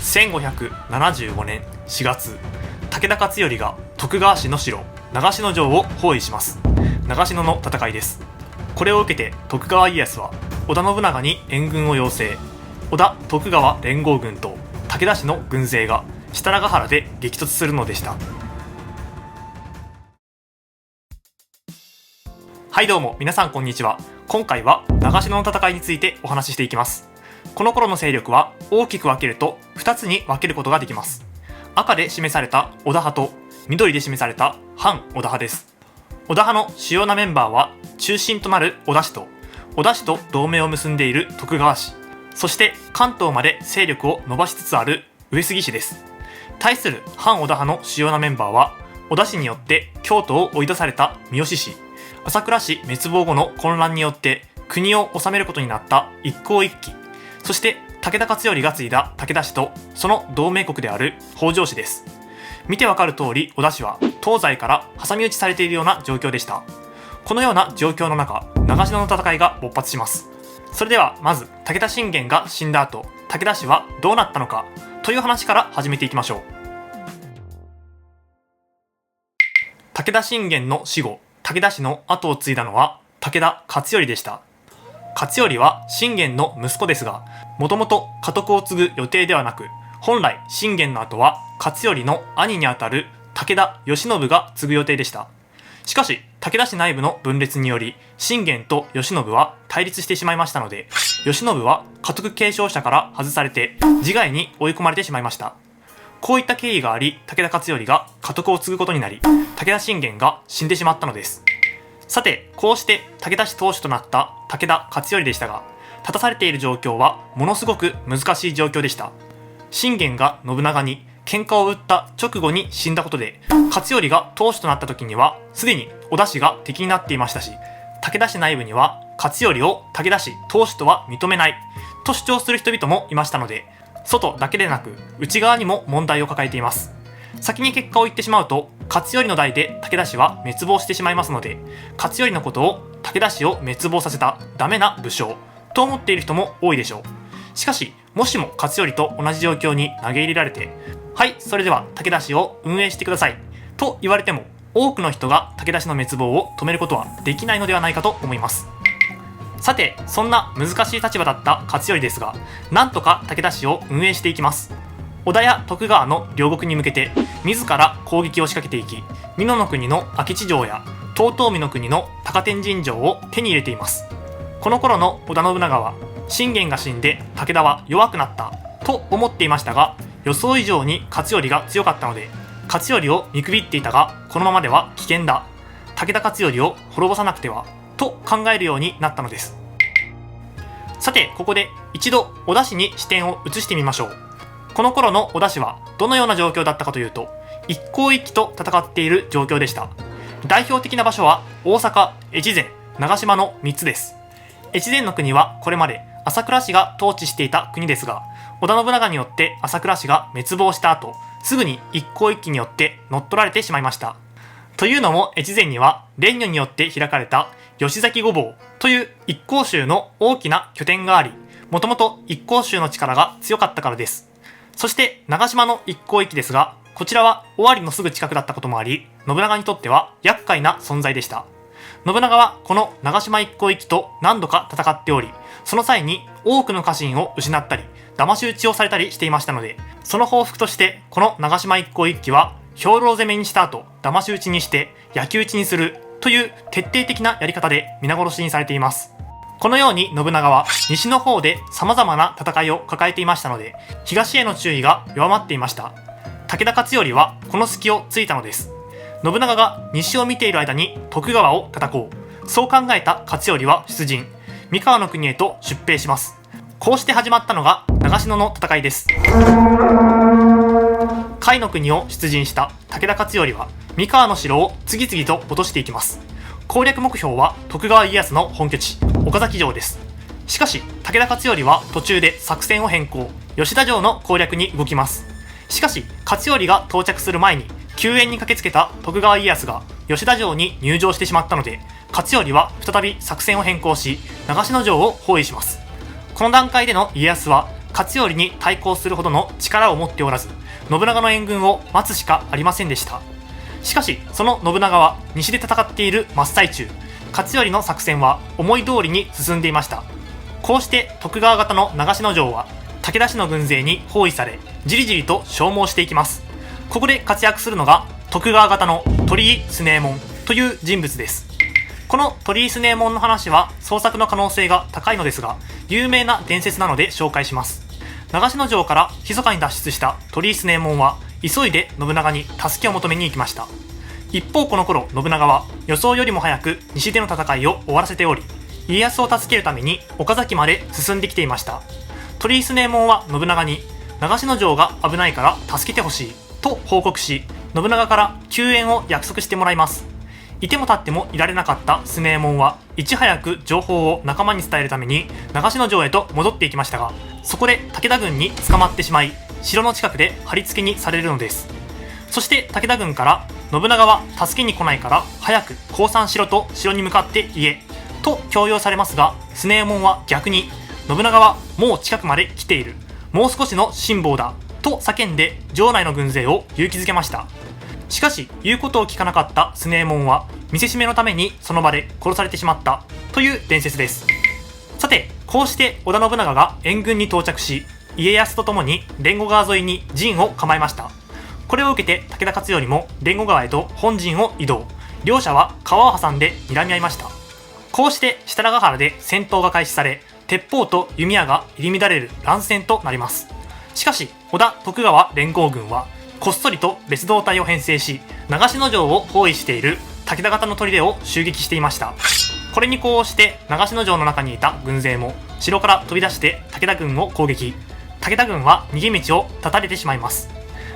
1575年4月、武田勝頼が徳川氏の城長篠城を包囲します。長篠の戦いです。これを受けて徳川家康は織田信長に援軍を要請。織田徳川連合軍と武田氏の軍勢が設楽原で激突するのでした。はい、どうも皆さんこんにちは。今回は長篠の戦いについてお話ししていきます。この頃の勢力は大きく分けると2つに分けることができます。赤で示された織田派と緑で示された反織田派です。織田派の主要なメンバーは中心となる織田氏と同盟を結んでいる徳川氏、そして関東まで勢力を伸ばしつつある上杉氏です。対する反織田派の主要なメンバーは織田氏によって京都を追い出された三好氏、朝倉氏滅亡後の混乱によって国を治めることになった一向一揆、そして武田勝頼が継いだ武田氏とその同盟国である北条氏です。見てわかる通り織田氏は東西から挟み撃ちされているような状況でした。このような状況の中、長篠の戦いが勃発します。それではまず武田信玄が死んだ後、武田氏はどうなったのかという話から始めていきましょう。武田信玄の死後、武田氏の後を継いだのは武田勝頼でした。勝頼は信玄の息子ですが、もともと家督を継ぐ予定ではなく、本来信玄の後は勝頼の兄にあたる武田義信が継ぐ予定でした。しかし武田氏内部の分裂により信玄と義信は対立してしまいましたので、義信は家督継承者から外されて自害に追い込まれてしまいました。こういった経緯があり、武田勝頼が家督を継ぐことになり、武田信玄が死んでしまったのです。さて、こうして武田氏当主となった武田勝頼でしたが、立たされている状況はものすごく難しい状況でした。信玄が信長に喧嘩を売った直後に死んだことで、勝頼が当主となった時にはすでに織田氏が敵になっていましたし、武田氏内部には勝頼を武田氏当主とは認めないと主張する人々もいましたので、外だけでなく内側にも問題を抱えています。先に結果を言ってしまうと、勝頼の代で武田氏は滅亡してしまいますので、勝頼のことを武田氏を滅亡させたダメな武将と思っている人も多いでしょう。しかし、もしも勝頼と同じ状況に投げ入れられて、はい、それでは武田氏を運営してくださいと言われても、多くの人が武田氏の滅亡を止めることはできないのではないかと思います。さて、そんな難しい立場だった勝頼ですが、なんとか武田氏を運営していきます。織田や徳川の両国に向けて自ら攻撃を仕掛けていき、美濃の国の明智城や遠江の国の高天神城を手に入れています。この頃の織田信長は、信玄が死んで武田は弱くなったと思っていましたが、予想以上に勝頼が強かったので、勝頼を見くびっていたが、このままでは危険だ、武田勝頼を滅ぼさなくてはと考えるようになったのです。さて、ここで一度織田氏に視点を移してみましょう。この頃の織田氏はどのような状況だったかというと、一向一揆と戦っている状況でした。代表的な場所は大阪、越前、長島の3つです。越前の国はこれまで朝倉氏が統治していた国ですが、織田信長によって朝倉氏が滅亡した後、すぐに一向一揆によって乗っ取られてしまいました。というのも、越前には蓮如によって開かれた吉崎御坊という一向宗の大きな拠点があり、もともと一向宗の力が強かったからです。そして長島の一向一揆ですが、こちらは尾張のすぐ近くだったこともあり、信長にとっては厄介な存在でした。信長はこの長島一向一揆と何度か戦っており、その際に多くの家臣を失ったり騙し討ちをされたりしていましたので、その報復としてこの長島一向一揆は兵糧攻めにした後騙し討ちにして焼き討ちにするという徹底的なやり方で皆殺しにされています。このように信長は西の方で様々な戦いを抱えていましたので、東への注意が弱まっていました。武田勝頼はこの隙をついたのです。信長が西を見ている間に徳川を叩こう、そう考えた勝頼は出陣、三河の国へと出兵します。こうして始まったのが長篠の戦いです。甲斐の国を出陣した武田勝頼は三河の城を次々と落としていきます。攻略目標は徳川家康の本拠地岡崎城です。しかし武田勝頼は途中で作戦を変更、吉田城の攻略に動きます。しかし勝頼が到着する前に救援に駆けつけた徳川家康が吉田城に入城してしまったので、勝頼は再び作戦を変更し長篠城を包囲します。この段階での家康は勝頼に対抗するほどの力を持っておらず、信長の援軍を待つしかありませんでした。しかしその信長は西で戦っている真っ最中、勝頼の作戦は思い通りに進んでいました。こうして徳川方の長篠城は武田氏の軍勢に包囲され、じりじりと消耗していきます。ここで活躍するのが徳川方の鳥居強右衛門という人物です。この鳥居強右衛門の話は創作の可能性が高いのですが、有名な伝説なので紹介します。長篠城から密かに脱出した鳥居強右衛門は急いで信長に助けを求めに行きました。一方この頃信長は予想よりも早く西での戦いを終わらせており、家康を助けるために岡崎まで進んできていました。鳥居強右衛門は信長に長篠城が危ないから助けてほしいと報告し、信長から救援を約束してもらいます。いても立ってもいられなかった強右衛門はいち早く情報を仲間に伝えるために長篠城へと戻っていきましたが、そこで武田軍に捕まってしまい、城の近くで貼り付けにされるのです。そして武田軍から信長は助けに来ないから早く降参しろと城に向かって言えと強要されますが、強右衛門は逆に信長はもう近くまで来ている、もう少しの辛抱だと叫んで城内の軍勢を勇気づけました。しかし言うことを聞かなかった強右衛門は見せしめのためにその場で殺されてしまったという伝説です。さて、こうして織田信長が援軍に到着し、家康と共に連後川沿いに陣を構えました。これを受けて武田勝頼も連後川へと本陣を移動、両者は川を挟んで睨み合いました。こうして設楽原で戦闘が開始され、鉄砲と弓矢が入り乱れる乱戦となります。しかし織田徳川連合軍はこっそりと別動隊を編成し、長篠城を包囲している武田方の砦を襲撃していました。これに呼応して長篠城の中にいた軍勢も城から飛び出して武田軍を攻撃。武田軍は逃げ道を断たれてしまいます。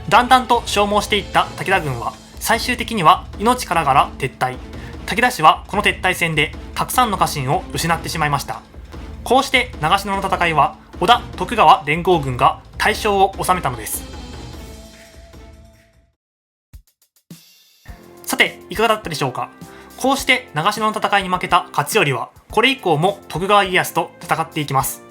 だんだんと消耗していった武田軍は最終的には命からがら撤退。武田氏はこの撤退戦でたくさんの家臣を失ってしまいました。こうして長篠の戦いは織田徳川連合軍が大勝を収めたのです。さて、いかがだったでしょうか。こうして長篠の戦いに負けた勝頼はこれ以降も徳川家康と戦っていきます。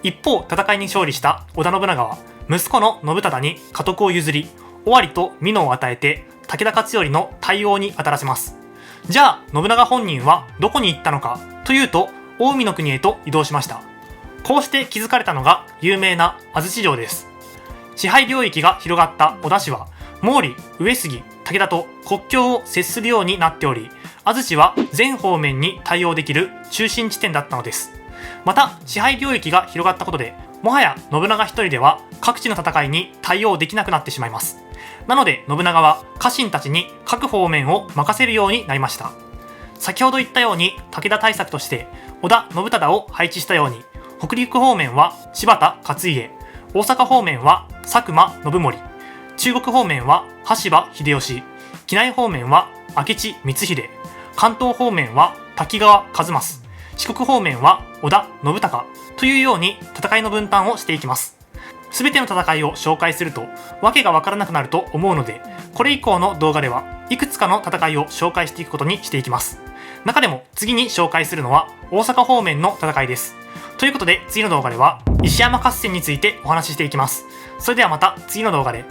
一方、戦いに勝利した織田信長は息子の信忠に家督を譲り、尾張と美濃を与えて武田勝頼の対応に当たらせます。じゃあ信長本人はどこに行ったのかというと、近江の国へと移動しました。こうして築かれたのが有名な安土城です。支配領域が広がった織田氏は毛利、上杉、武田と国境を接するようになっており、安土は全方面に対応できる中心地点だったのです。また支配領域が広がったことで、もはや信長一人では各地の戦いに対応できなくなってしまいます。なので信長は家臣たちに各方面を任せるようになりました。先ほど言ったように武田対策として織田信忠を配置したように、北陸方面は柴田勝家、大阪方面は佐久間信盛、中国方面は羽柴秀吉、畿内方面は明智光秀、関東方面は滝川一益、四国方面は織田信孝というように戦いの分担をしていきます。すべての戦いを紹介すると訳が分からなくなると思うので、これ以降の動画ではいくつかの戦いを紹介していくことにしていきます。中でも次に紹介するのは大阪方面の戦いです。ということで次の動画では石山合戦についてお話ししていきます。それではまた次の動画で。